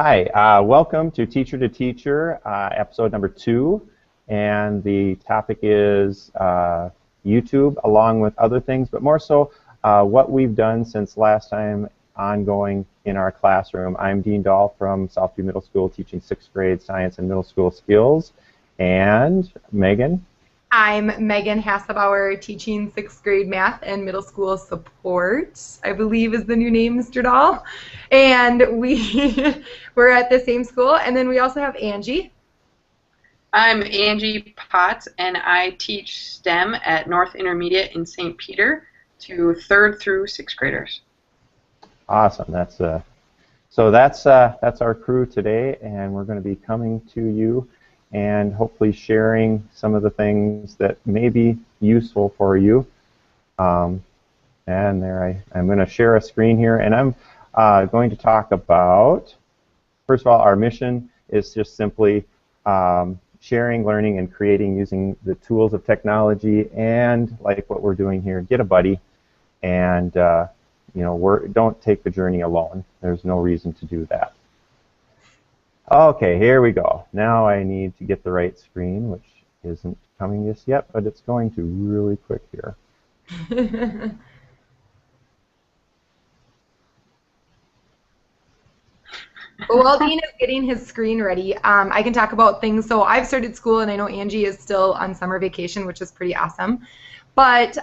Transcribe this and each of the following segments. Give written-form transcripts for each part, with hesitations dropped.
Hi, welcome to Teacher to Teacher, episode number 2, and the topic is YouTube along with other things, but more so what we've done since last time ongoing in our classroom. I'm Dean Dahl from Southview Middle School teaching 6th grade science and middle school skills, and Megan? I'm Megan Hasselbauer, teaching 6th grade math and middle school support, I believe is the new name, Mr. Dahl. And we're at the same school. And then we also have Angie. I'm Angie Potts, and I teach STEM at North Intermediate in St. Peter to 3rd through 6th graders. Awesome. So that's our crew today, and we're going to be coming to you and hopefully sharing some of the things that may be useful for you. And there I'm going to share a screen here, and I'm going to talk about, first of all, our mission is just simply sharing, learning, and creating using the tools of technology, and like what we're doing here, get a buddy, and don't take the journey alone. There's no reason to do that. Okay, here we go. Now I need to get the right screen, which isn't coming just yet, but it's going to really quick here. Well, while Dean is getting his screen ready, I can talk about things. So I've started school, and I know Angie is still on summer vacation, which is pretty awesome. But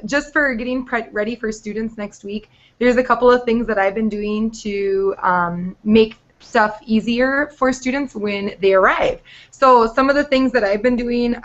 just for getting ready for students next week, there's a couple of things that I've been doing to make stuff easier for students when they arrive. So some of the things that I've been doing,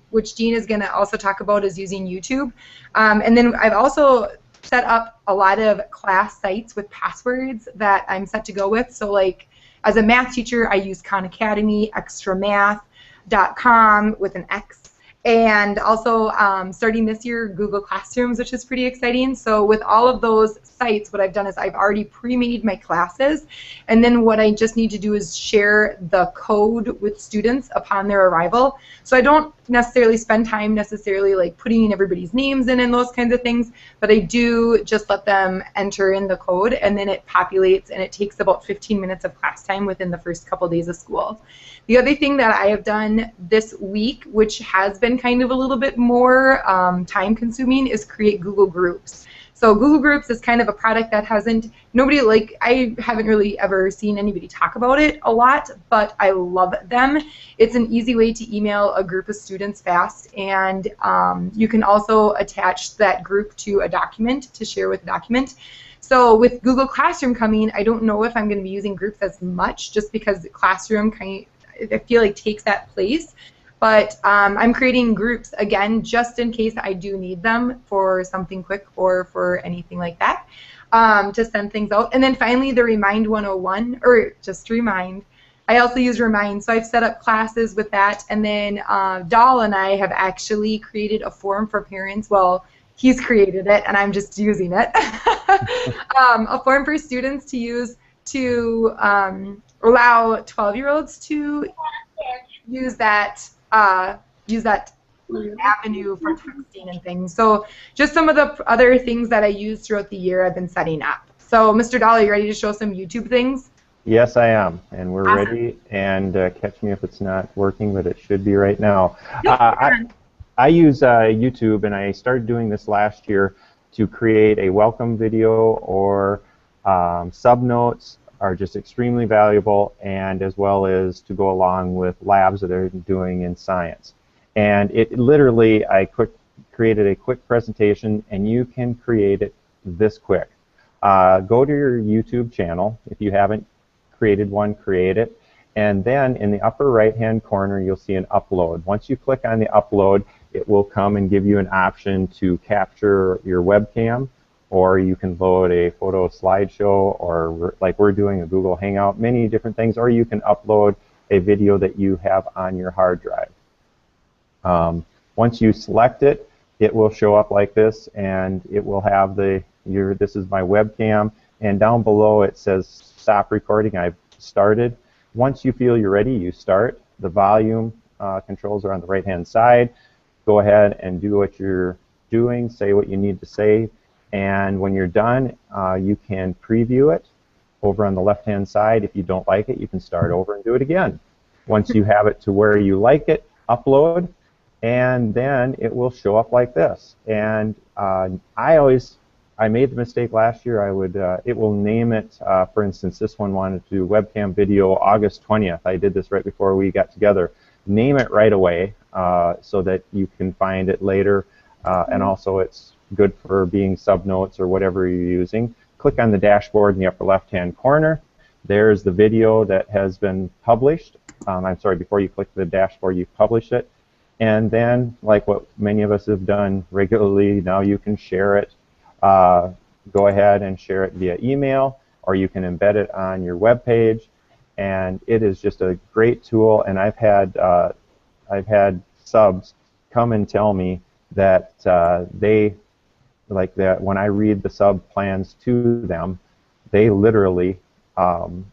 which Dean is going to also talk about, is using YouTube. And then I've also set up a lot of class sites with passwords that I'm set to go with. So like as a math teacher, I use Khan Academy, extramath.com with an X. And also starting this year, Google Classrooms, which is pretty exciting. So with all of those sites, what I've done is I've already pre-made my classes, and then what I just need to do is share the code with students upon their arrival. So I don't necessarily spend time like putting everybody's names in and those kinds of things, but I do just let them enter in the code, and then it populates, and it takes about 15 minutes of class time within the first couple days of school. The other thing that I have done this week, which has been kind of a little bit more time-consuming, is create Google Groups. So Google Groups is kind of a product that I haven't really ever seen anybody talk about it a lot, but I love them. It's an easy way to email a group of students fast, and you can also attach that group to a document to share with a document. So with Google Classroom coming, I don't know if I'm going to be using groups as much, just because the Classroom I feel like takes that place. But I'm creating groups, again, just in case I do need them for something quick or for anything like that, to send things out. And then finally, the Remind 101, or just Remind. I also use Remind, so I've set up classes with that. And then Dahl and I have actually created a forum for parents. Well, he's created it, and I'm just using it. A forum for students to use to allow 12-year-olds to use that avenue for texting and things. So just some of the other things that I use throughout the year I've been setting up. So Mr. Dahl, are you ready to show some YouTube things? Yes, I am, and we're ready. And catch me if it's not working, but it should be right now. I use YouTube, and I started doing this last year to create a welcome video, or sub-notes are just extremely valuable, and as well as to go along with labs that they're doing in science. And it literally, I created a quick presentation, and you can create it this quick. Go to your YouTube channel. If you haven't created one, create it. And then in the upper right-hand corner, you'll see an upload. Once you click on the upload, it will come and give you an option to capture your webcam, or you can load a photo slideshow, or like we're doing a Google Hangout, many different things, or you can upload a video that you have on your hard drive. Once you select it, it will show up like this, and it will have this is my webcam, and down below it says stop recording. I've started. Once you feel you're ready, you start. The volume controls are on the right-hand side. Go ahead and do what you're doing, say what you need to say. And when you're done, you can preview it, over on the left-hand side. If you don't like it, you can start over and do it again. Once you have it to where you like it, upload, and then it will show up like this. And I made the mistake last year. It will name it, for instance, this one wanted to do webcam video August 20th. I did this right before we got together. Name it right away so that you can find it later, and also it's good for being subnotes or whatever you're using. Click on the dashboard in the upper left-hand corner. There's the video that has been published. I'm sorry, before you click the dashboard, you publish it. And then, like what many of us have done regularly, now you can share it. Go ahead and share it via email, or you can embed it on your web page. And it is just a great tool. And I've had subs come and tell me that they like that when I read the sub plans to them, they literally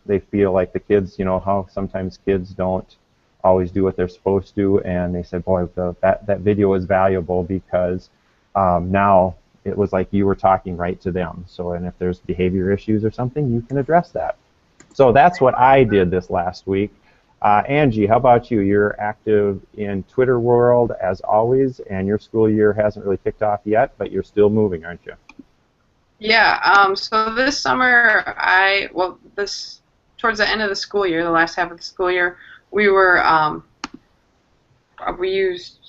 they feel like the kids, you know, how sometimes kids don't always do what they're supposed to, and they said, boy, that video is valuable because now it was like you were talking right to them. So, and if there's behavior issues or something, you can address that. So that's what I did this last week. Angie, how about you? You're active in Twitter world as always, and your school year hasn't really kicked off yet, but you're still moving, aren't you? Yeah. So this summer, towards the end of the school year, the last half of the school year,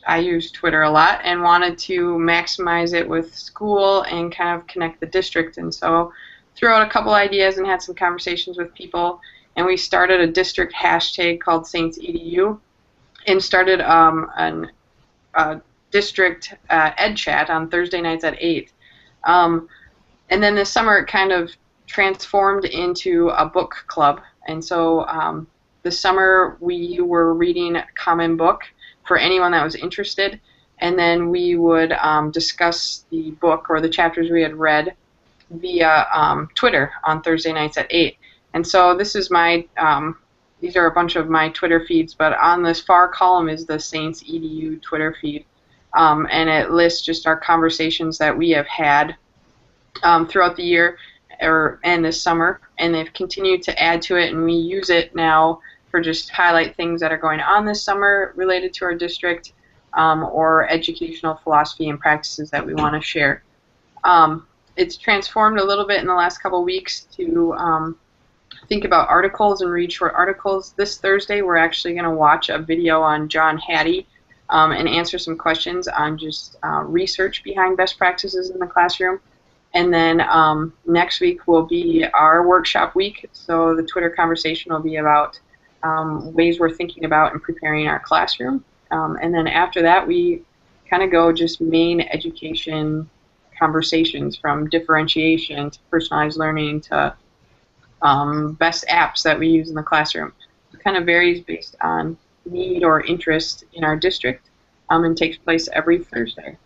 I used Twitter a lot and wanted to maximize it with school and kind of connect the district. And so threw out a couple ideas and had some conversations with people. And we started a district hashtag called SaintsEDU and started a district ed chat on Thursday nights at 8. And then this summer it kind of transformed into a book club. And so this summer we were reading a common book for anyone that was interested. And then we would discuss the book or the chapters we had read via Twitter on Thursday nights at 8. And so this is my, these are a bunch of my Twitter feeds, but on this far column is the SaintsEDU Twitter feed. And it lists just our conversations that we have had throughout the year and this summer. And they've continued to add to it, and we use it now for just highlight things that are going on this summer related to our district or educational philosophy and practices that we want to share. It's transformed a little bit in the last couple weeks to think about articles and read short articles. This Thursday we're actually going to watch a video on John Hattie and answer some questions on just research behind best practices in the classroom. And then next week will be our workshop week, so the Twitter conversation will be about ways we're thinking about and preparing our classroom. And then after that we kind of go just main education conversations, from differentiation to personalized learning to best apps that we use in the classroom. It kind of varies based on need or interest in our district and takes place every Thursday.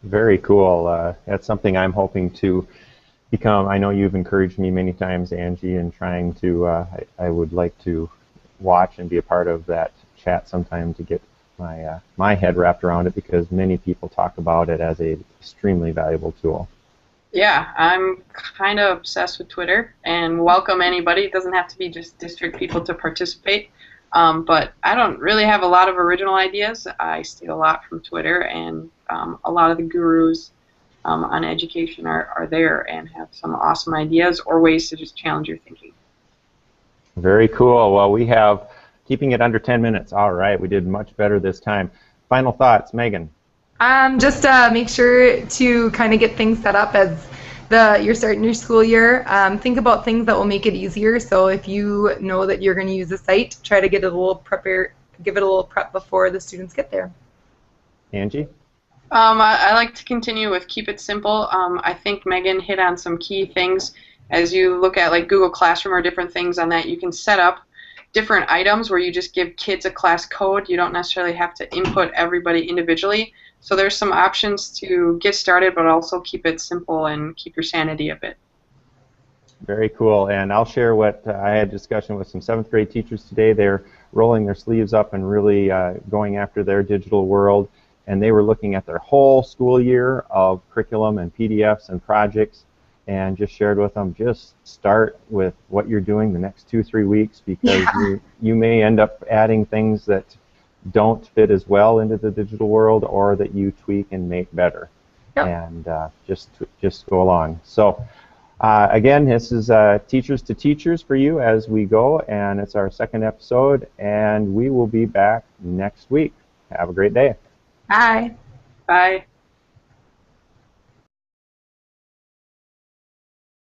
Very cool. That's something I'm hoping to become. I know you've encouraged me many times, Angie, in trying to, I would like to watch and be a part of that chat sometime to get my head wrapped around it, because many people talk about it as an extremely valuable tool. Yeah, I'm kind of obsessed with Twitter and welcome anybody. It doesn't have to be just district people to participate. But I don't really have a lot of original ideas. I steal a lot from Twitter, and a lot of the gurus on education are there and have some awesome ideas or ways to just challenge your thinking. Very cool. Well, we have keeping it under 10 minutes. All right, we did much better this time. Final thoughts, Megan? Just make sure to kind of get things set up as you're starting your school year. Think about things that will make it easier. So if you know that you're going to use a site, try to get a little give it a little prep before the students get there. Angie? I like to continue with keep it simple. I think Megan hit on some key things. As you look at like Google Classroom or different things on that, you can set up different items where you just give kids a class code. You don't necessarily have to input everybody individually. So there's some options to get started, but also keep it simple and keep your sanity a bit. Very cool. And I'll share what I had a discussion with some 7th grade teachers today. They're rolling their sleeves up and really going after their digital world. And they were looking at their whole school year of curriculum and PDFs and projects. and just shared with them, just start with what you're doing the next 2-3 weeks, because you may end up adding things that don't fit as well into the digital world, or that you tweak and make better. And just go along. So again, this is Teachers to Teachers for you as we go, and it's our second episode, and we will be back next week. Have a great day. Bye. Bye.